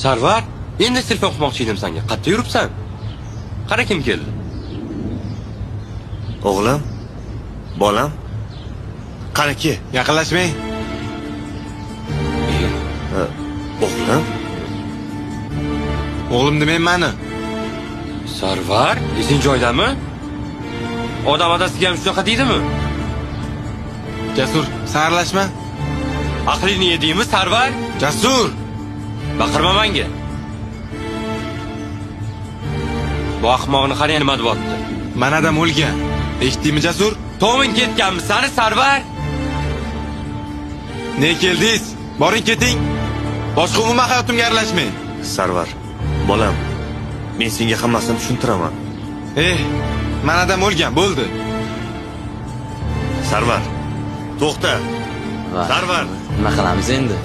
Sarvar, endi telefon qilmoqchi edim senga. Qayerda yuribsan? Qara kim keldi? O'g'lim, bolam, qaniki? Yaqinlashmang. O'g'lim, O'g'lim demang mani. Sarvar, esing joydami? Odam adasiga ham shunaqa deydimi? Jasur, sarlashma. Aqlini yedingmi, Sarvar? Jasur! Baqirma menga. Bu ahmoqni qara nima deyapti? Manada o'lgan. Eshitdingmi Jasur? To'min ketganmi sani, Sarvar? Ne keldingiz? Boring keting. Boshqa umuman hayotimga aralashmang. Sarvar, bolam, men senga hammasini tushuntiraman. Manada o'lgan, bo'ldi. Sarvar, to'xta. Sarvar, Nima qilamiz endi?